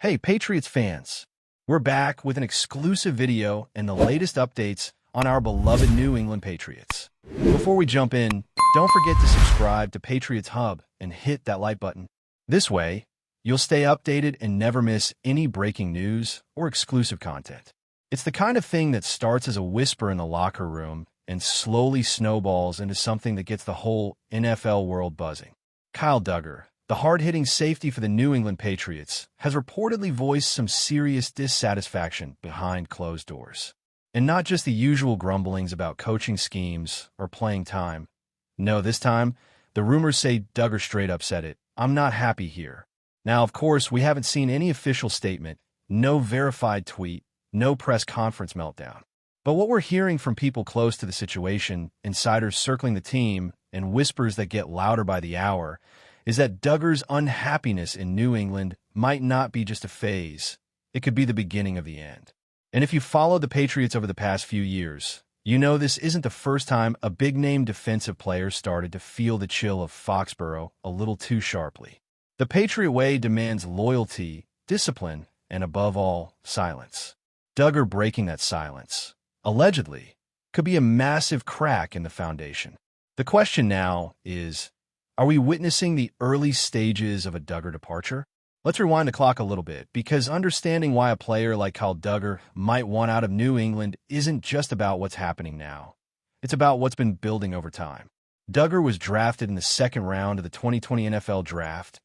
Hey, Patriots fans! We're back with an exclusive video and the latest updates on our beloved New England Patriots. Before we jump in, don't forget to subscribe to Patriots Hub and hit that like button. This way, you'll stay updated and never miss any breaking news or exclusive content. It's the kind of thing that starts as a whisper in the locker room and slowly snowballs into something that gets the whole NFL world buzzing. Kyle Duggar, the hard-hitting safety for the New England Patriots, has reportedly voiced some serious dissatisfaction behind closed doors. And not just the usual grumblings about coaching schemes or playing time. No, this time, the rumors say Duggar straight up said it, "I'm not happy here." Now, of course, we haven't seen any official statement, no verified tweet, no press conference meltdown. But what we're hearing from people close to the situation, insiders circling the team, and whispers that get louder by the hour, is that Duggar's unhappiness in New England might not be just a phase. It could be the beginning of the end. And if you followed the Patriots over the past few years, you know this isn't the first time a big-name defensive player started to feel the chill of Foxborough a little too sharply. The Patriot way demands loyalty, discipline, and above all, silence. Duggar breaking that silence, allegedly, could be a massive crack in the foundation. The question now is, are we witnessing the early stages of a Duggar departure? Let's rewind the clock a little bit, because understanding why a player like Kyle Duggar might want out of New England isn't just about what's happening now. It's about what's been building over time. Duggar was drafted in the second round of the 2020 NFL Draft,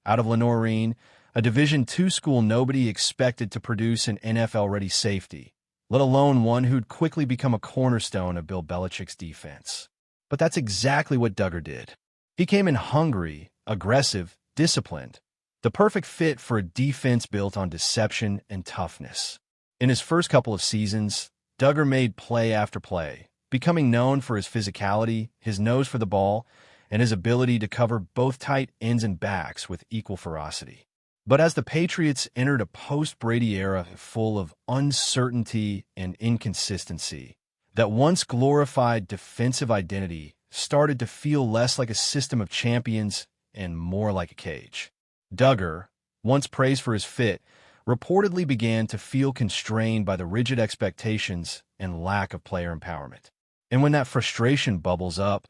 out of Lenoir-Rhyne, a Division II school nobody expected to produce an NFL-ready safety, let alone one who'd quickly become a cornerstone of Bill Belichick's defense. But that's exactly what Duggar did. He came in hungry, aggressive, disciplined, the perfect fit for a defense built on deception and toughness. In his first couple of seasons, Duggar made play after play, becoming known for his physicality, his nose for the ball, and his ability to cover both tight ends and backs with equal ferocity. But as the Patriots entered a post-Brady era full of uncertainty and inconsistency, that once glorified defensive identity started to feel less like a system of champions and more like a cage. Duggar, once praised for his fit, reportedly began to feel constrained by the rigid expectations and lack of player empowerment. And when that frustration bubbles up,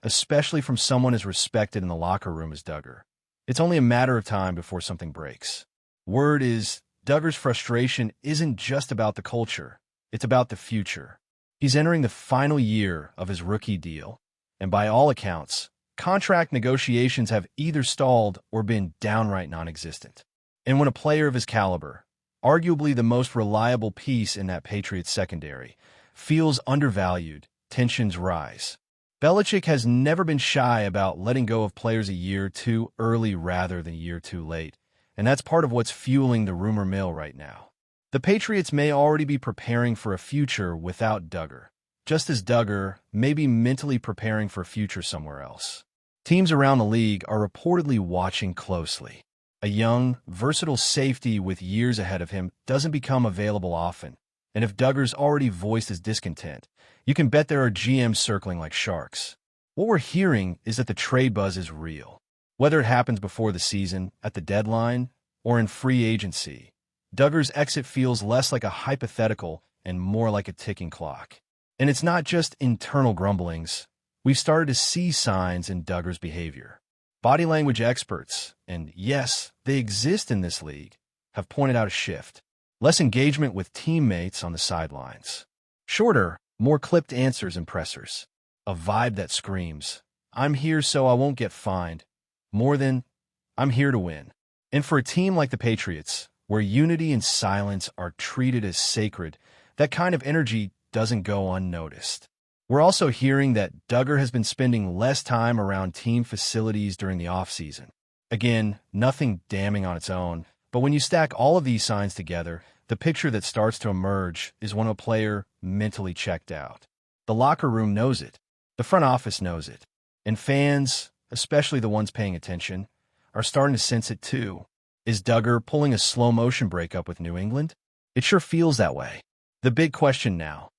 especially from someone as respected in the locker room as Duggar, it's only a matter of time before something breaks. Word is, Duggar's frustration isn't just about the culture, it's about the future. He's entering the final year of his rookie deal, and by all accounts, contract negotiations have either stalled or been downright non-existent. And when a player of his caliber, arguably the most reliable piece in that Patriots secondary, feels undervalued, tensions rise. Belichick has never been shy about letting go of players a year too early rather than a year too late, and that's part of what's fueling the rumor mill right now. The Patriots may already be preparing for a future without Duggar, just as Duggar may be mentally preparing for a future somewhere else. Teams around the league are reportedly watching closely. A young, versatile safety with years ahead of him doesn't become available often, and if Duggar's already voiced his discontent, you can bet there are GMs circling like sharks. What we're hearing is that the trade buzz is real. Whether it happens before the season, at the deadline, or in free agency, Duggar's exit feels less like a hypothetical and more like a ticking clock. And it's not just internal grumblings. We've started to see signs in Duggar's behavior. Body language experts, and yes, they exist in this league, have pointed out a shift. Less engagement with teammates on the sidelines. Shorter, more clipped answers and pressers. A vibe that screams, "I'm here so I won't get fined," more than, "I'm here to win." And for a team like the Patriots, where unity and silence are treated as sacred, that kind of energy doesn't go unnoticed. We're also hearing that Duggar has been spending less time around team facilities during the offseason. Again, nothing damning on its own, but when you stack all of these signs together, the picture that starts to emerge is one of a player mentally checked out. The locker room knows it. The front office knows it. And fans, especially the ones paying attention, are starting to sense it too. Is Duggar pulling a slow-motion breakup with New England? It sure feels that way. The big question now,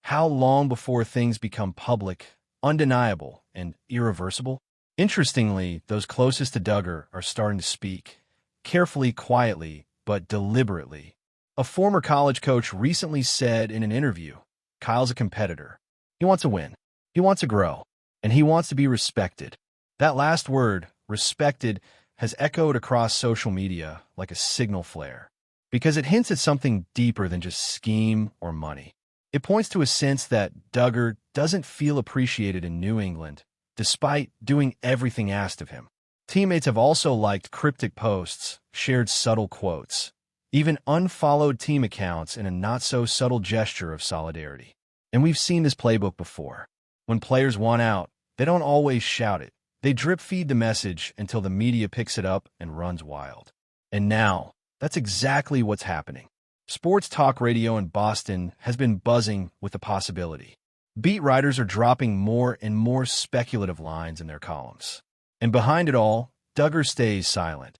how long before things become public, undeniable, and irreversible? Interestingly, those closest to Duggar are starting to speak, carefully, quietly, but deliberately. A former college coach recently said in an interview, "Kyle's a competitor. He wants to win. He wants to grow. And he wants to be respected." That last word, respected, has echoed across social media like a signal flare, because it hints at something deeper than just scheme or money. It points to a sense that Duggar doesn't feel appreciated in New England, despite doing everything asked of him. Teammates have also liked cryptic posts, shared subtle quotes, even unfollowed team accounts in a not-so-subtle gesture of solidarity. And we've seen this playbook before. When players want out, they don't always shout it. They drip-feed the message until the media picks it up and runs wild. And now, that's exactly what's happening. Sports talk radio in Boston has been buzzing with the possibility. Beat writers are dropping more and more speculative lines in their columns. And behind it all, Duggar stays silent.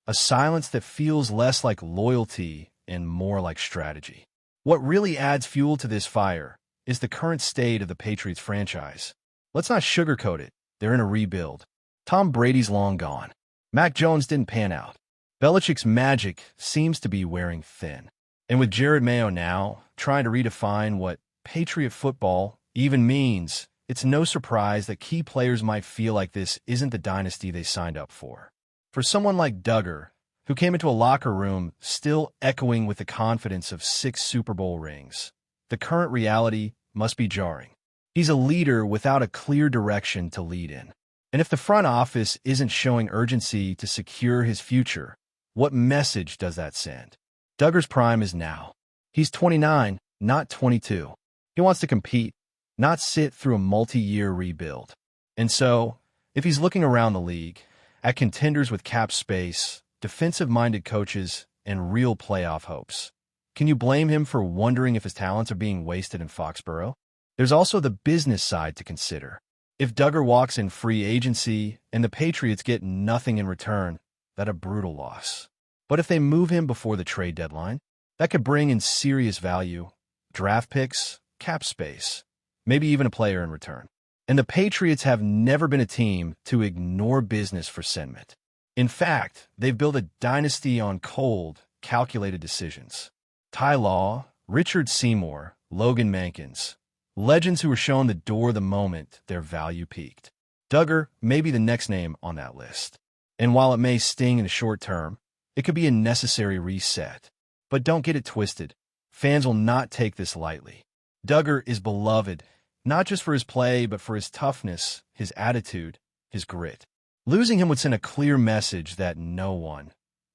A silence that feels less like loyalty and more like strategy. What really adds fuel to this fire is the current state of the Patriots franchise. Let's not sugarcoat it. They're in a rebuild. Tom Brady's long gone. Mac Jones didn't pan out. Belichick's magic seems to be wearing thin. And with Jared Mayo now trying to redefine what Patriot football even means, it's no surprise that key players might feel like this isn't the dynasty they signed up for. For someone like Duggar, who came into a locker room still echoing with the confidence of 6 Super Bowl rings, the current reality must be jarring. He's a leader without a clear direction to lead in. And if the front office isn't showing urgency to secure his future, what message does that send? Duggar's prime is now. He's 29, not 22. He wants to compete, not sit through a multi-year rebuild. And so, if he's looking around the league, at contenders with cap space, defensive-minded coaches, and real playoff hopes, can you blame him for wondering if his talents are being wasted in Foxborough? There's also the business side to consider. If Duggar walks in free agency and the Patriots get nothing in return, that's a brutal loss. But if they move him before the trade deadline, that could bring in serious value, draft picks, cap space, maybe even a player in return. And the Patriots have never been a team to ignore business for sentiment. In fact, they've built a dynasty on cold, calculated decisions. Ty Law, Richard Seymour, Logan Mankins, legends who were shown the door the moment their value peaked. Duggar may be the next name on that list. And while it may sting in the short term, it could be a necessary reset. But don't get it twisted. Fans will not take this lightly. Duggar is beloved, not just for his play, but for his toughness, his attitude, his grit. Losing him would send a clear message that no one,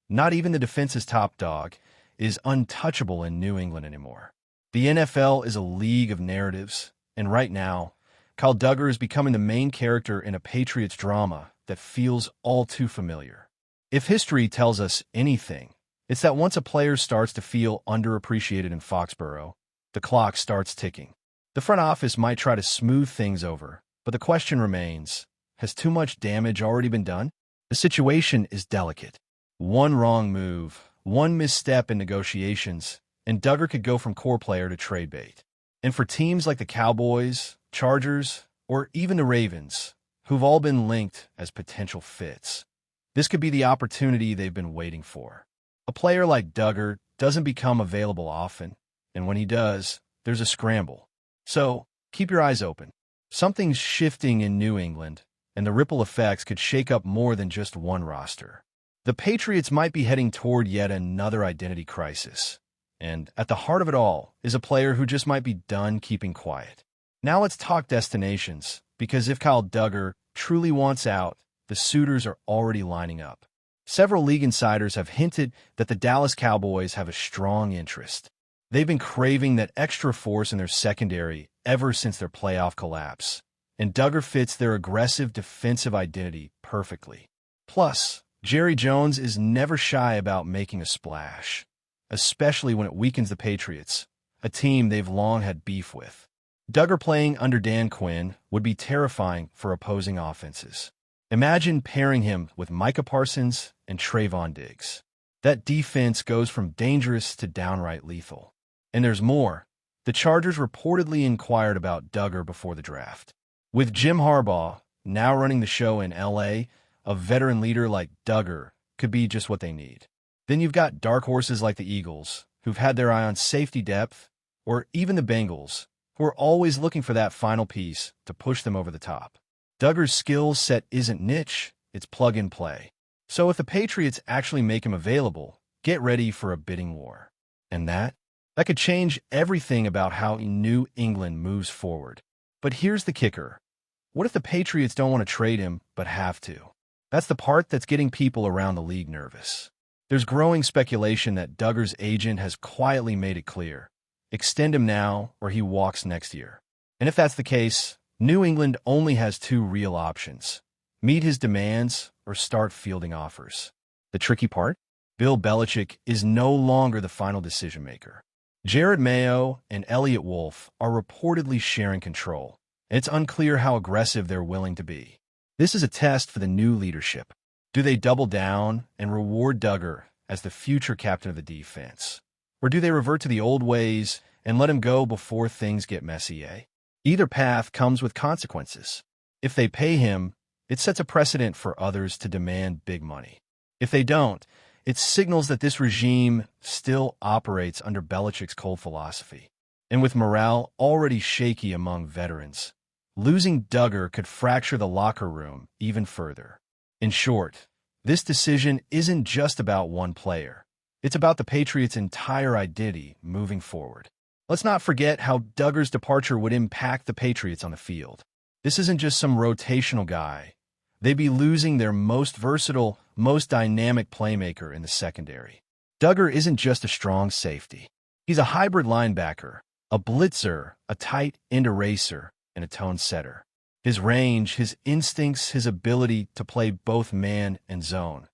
not even the defense's top dog, is untouchable in New England anymore. The NFL is a league of narratives, and right now, Kyle Duggar is becoming the main character in a Patriots drama that feels all too familiar. If history tells us anything, it's that once a player starts to feel underappreciated in Foxborough, the clock starts ticking. The front office might try to smooth things over, but the question remains, has too much damage already been done? The situation is delicate. One wrong move, one misstep in negotiations, and Duggar could go from core player to trade bait. And for teams like the Cowboys, Chargers, or even the Ravens, who've all been linked as potential fits, this could be the opportunity they've been waiting for. A player like Duggar doesn't become available often, and when he does, there's a scramble. So, keep your eyes open. Something's shifting in New England, and the ripple effects could shake up more than just one roster. The Patriots might be heading toward yet another identity crisis. And at the heart of it all is a player who just might be done keeping quiet. Now let's talk destinations, because if Kyle Duggar truly wants out, the suitors are already lining up. Several league insiders have hinted that the Dallas Cowboys have a strong interest. They've been craving that extra force in their secondary ever since their playoff collapse, and Duggar fits their aggressive defensive identity perfectly. Plus, Jerry Jones is never shy about making a splash, especially when it weakens the Patriots, a team they've long had beef with. Duggar playing under Dan Quinn would be terrifying for opposing offenses. Imagine pairing him with Micah Parsons and Trayvon Diggs. That defense goes from dangerous to downright lethal. And there's more. The Chargers reportedly inquired about Duggar before the draft. With Jim Harbaugh now running the show in L.A., a veteran leader like Duggar could be just what they need. Then you've got dark horses like the Eagles, who've had their eye on safety depth, or even the Bengals, who are always looking for that final piece to push them over the top. Duggar's skill set isn't niche, it's plug-and-play. So if the Patriots actually make him available, get ready for a bidding war. And that could change everything about how New England moves forward. But here's the kicker. What if the Patriots don't want to trade him, but have to? That's the part that's getting people around the league nervous. There's growing speculation that Duggar's agent has quietly made it clear. Extend him now, or he walks next year. And if that's the case, New England only has two real options. Meet his demands, or start fielding offers. The tricky part? Bill Belichick is no longer the final decision-maker. Jared Mayo and Elliott Wolf are reportedly sharing control, and it's unclear how aggressive they're willing to be. This is a test for the new leadership. Do they double down and reward Duggar as the future captain of the defense? Or do they revert to the old ways and let him go before things get messy, eh? Either path comes with consequences. If they pay him, it sets a precedent for others to demand big money. If they don't, it signals that this regime still operates under Belichick's cold philosophy. And with morale already shaky among veterans, losing Duggar could fracture the locker room even further. In short, this decision isn't just about one player. It's about the Patriots' entire identity moving forward. Let's not forget how Duggar's departure would impact the Patriots on the field. This isn't just some rotational guy. They'd be losing their most versatile, most dynamic playmaker in the secondary. Duggar isn't just a strong safety. He's a hybrid linebacker, a blitzer, a tight end eraser, and a tone setter. His range, his instincts, his ability to play both man and zone,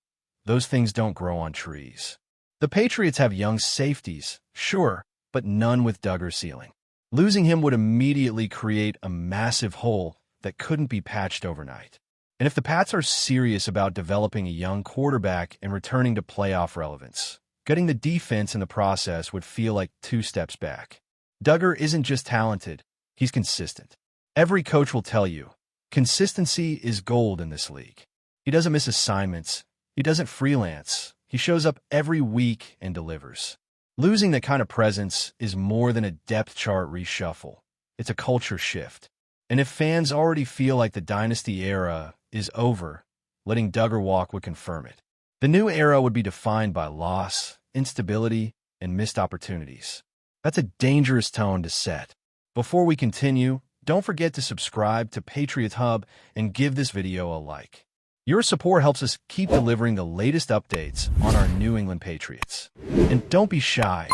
those things don't grow on trees. The Patriots have young safeties, sure, but none with Duggar's ceiling. Losing him would immediately create a massive hole that couldn't be patched overnight. And if the Pats are serious about developing a young quarterback and returning to playoff relevance, getting the defense in the process would feel like 2 steps back. Duggar isn't just talented, he's consistent. Every coach will tell you, consistency is gold in this league. He doesn't miss assignments, he doesn't freelance, he shows up every week and delivers. Losing that kind of presence is more than a depth chart reshuffle. It's a culture shift. And if fans already feel like the dynasty era is over, letting Duggar walk would confirm it. The new era would be defined by loss, instability, and missed opportunities. That's a dangerous tone to set. Before we continue, don't forget to subscribe to Patriots Hub and give this video a like. Your support helps us keep delivering the latest updates on our New England Patriots. And don't be shy.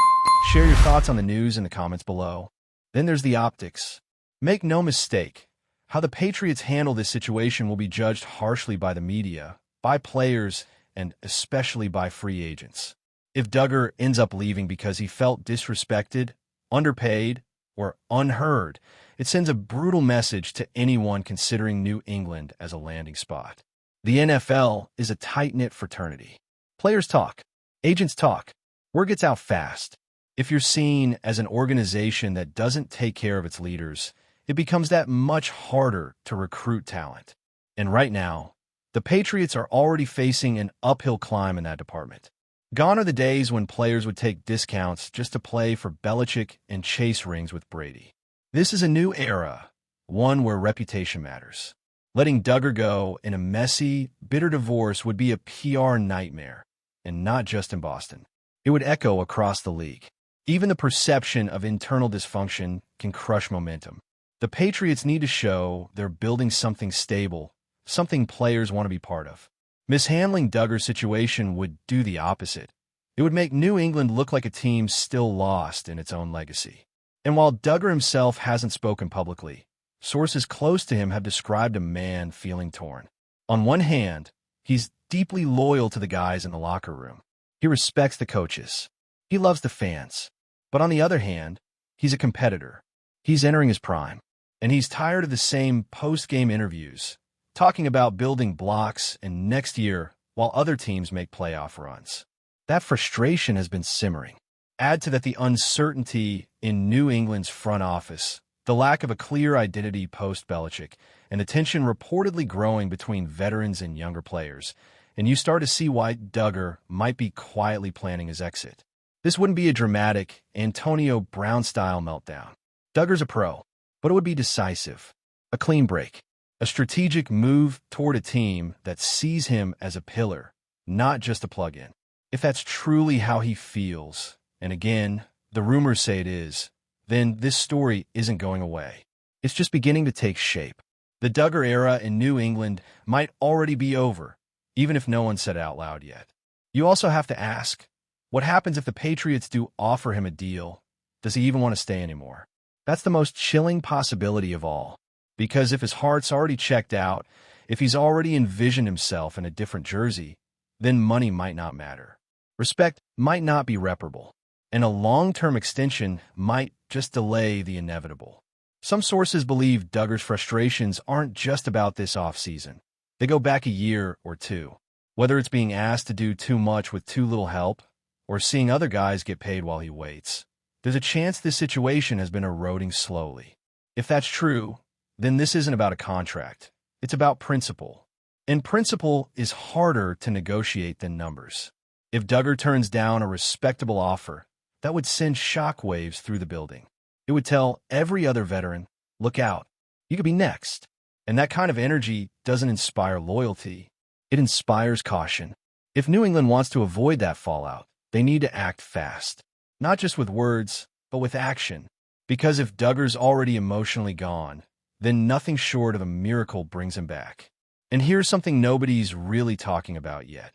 Share your thoughts on the news in the comments below. Then there's the optics. Make no mistake, how the Patriots handle this situation will be judged harshly by the media, by players, and especially by free agents. If Duggar ends up leaving because he felt disrespected, underpaid, or unheard, it sends a brutal message to anyone considering New England as a landing spot. The NFL is a tight-knit fraternity. Players talk, agents talk, word gets out fast. If you're seen as an organization that doesn't take care of its leaders, it becomes that much harder to recruit talent. And right now, the Patriots are already facing an uphill climb in that department. Gone are the days when players would take discounts just to play for Belichick and chase rings with Brady. This is a new era, one where reputation matters. Letting Duggar go in a messy, bitter divorce would be a PR nightmare, and not just in Boston. It would echo across the league. Even the perception of internal dysfunction can crush momentum. The Patriots need to show they're building something stable, something players want to be part of. Mishandling Duggar's situation would do the opposite. It would make New England look like a team still lost in its own legacy. And while Duggar himself hasn't spoken publicly, sources close to him have described a man feeling torn. On one hand, he's deeply loyal to the guys in the locker room. He respects the coaches. He loves the fans. But on the other hand, he's a competitor. He's entering his prime. And he's tired of the same post-game interviews, talking about building blocks and next year while other teams make playoff runs. That frustration has been simmering. Add to that the uncertainty in New England's front office, the lack of a clear identity post-Belichick, and the tension reportedly growing between veterans and younger players, and you start to see why Duggar might be quietly planning his exit. This wouldn't be a dramatic Antonio Brown-style meltdown. Duggar's a pro, but it would be decisive. A clean break. A strategic move toward a team that sees him as a pillar, not just a plug-in. If that's truly how he feels, and again, the rumors say it is, then this story isn't going away. It's just beginning to take shape. The Duggar era in New England might already be over, even if no one said it out loud yet. You also have to ask, what happens if the Patriots do offer him a deal? Does he even want to stay anymore? That's the most chilling possibility of all. Because if his heart's already checked out, if he's already envisioned himself in a different jersey, then money might not matter. Respect might not be reparable, and a long-term extension might just delay the inevitable. Some sources believe Duggar's frustrations aren't just about this offseason. They go back a year or two. Whether it's being asked to do too much with too little help, or seeing other guys get paid while he waits, there's a chance this situation has been eroding slowly. If that's true, then this isn't about a contract. It's about principle. And principle is harder to negotiate than numbers. If Duggar turns down a respectable offer, that would send shockwaves through the building. It would tell every other veteran, look out, you could be next. And that kind of energy doesn't inspire loyalty. It inspires caution. If New England wants to avoid that fallout, they need to act fast. Not just with words, but with action. Because if Duggar's already emotionally gone, then nothing short of a miracle brings him back. And here's something nobody's really talking about yet.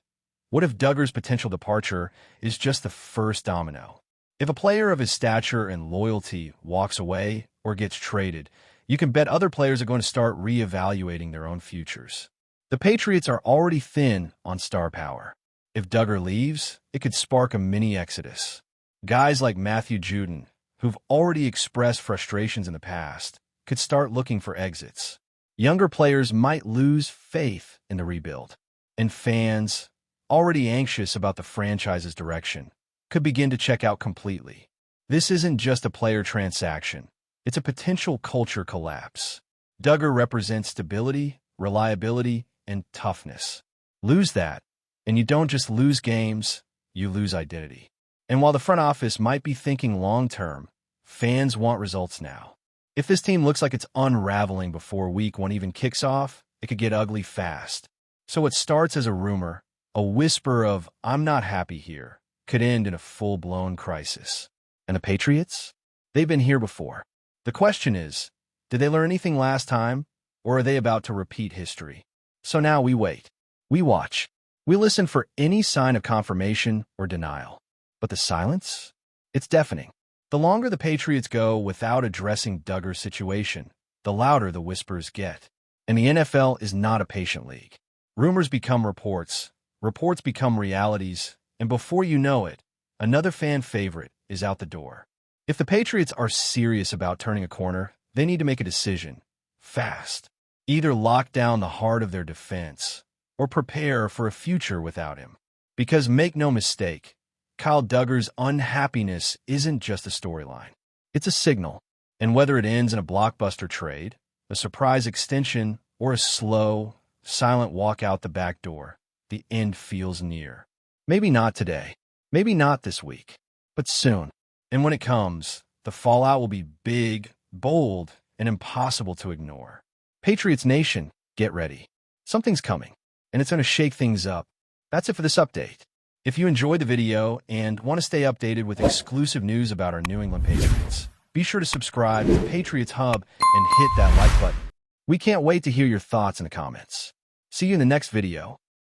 What if Duggar's potential departure is just the first domino? If a player of his stature and loyalty walks away or gets traded, you can bet other players are going to start reevaluating their own futures. The Patriots are already thin on star power. If Duggar leaves, it could spark a mini exodus. Guys like Matthew Judon, who've already expressed frustrations in the past, could start looking for exits. Younger players might lose faith in the rebuild. And fans, already anxious about the franchise's direction, could begin to check out completely. This isn't just a player transaction. It's a potential culture collapse. Duggar represents stability, reliability, and toughness. Lose that, and you don't just lose games, you lose identity. And while the front office might be thinking long-term, fans want results now. If this team looks like it's unraveling before week one even kicks off, it could get ugly fast. So what starts as a rumor, a whisper of, I'm not happy here, could end in a full-blown crisis. And the Patriots? They've been here before. The question is, did they learn anything last time, or are they about to repeat history? So now we wait. We watch. We listen for any sign of confirmation or denial. But the silence? It's deafening. The longer the Patriots go without addressing Duggar's situation, the louder the whispers get. And the NFL is not a patient league. Rumors become reports, reports become realities, and before you know it, another fan favorite is out the door. If the Patriots are serious about turning a corner, they need to make a decision, fast. Either lock down the heart of their defense, or prepare for a future without him. Because make no mistake, Kyle Duggar's unhappiness isn't just a storyline. It's a signal, and whether it ends in a blockbuster trade, a surprise extension, or a slow, silent walk out the back door, the end feels near. Maybe not today, maybe not this week, but soon. And when it comes, the fallout will be big, bold, and impossible to ignore. Patriots Nation, get ready. Something's coming, and it's going to shake things up. That's it for this update. If you enjoyed the video and want to stay updated with exclusive news about our New England Patriots, be sure to subscribe to Patriots Hub and hit that like button. We can't wait to hear your thoughts in the comments. See you in the next video.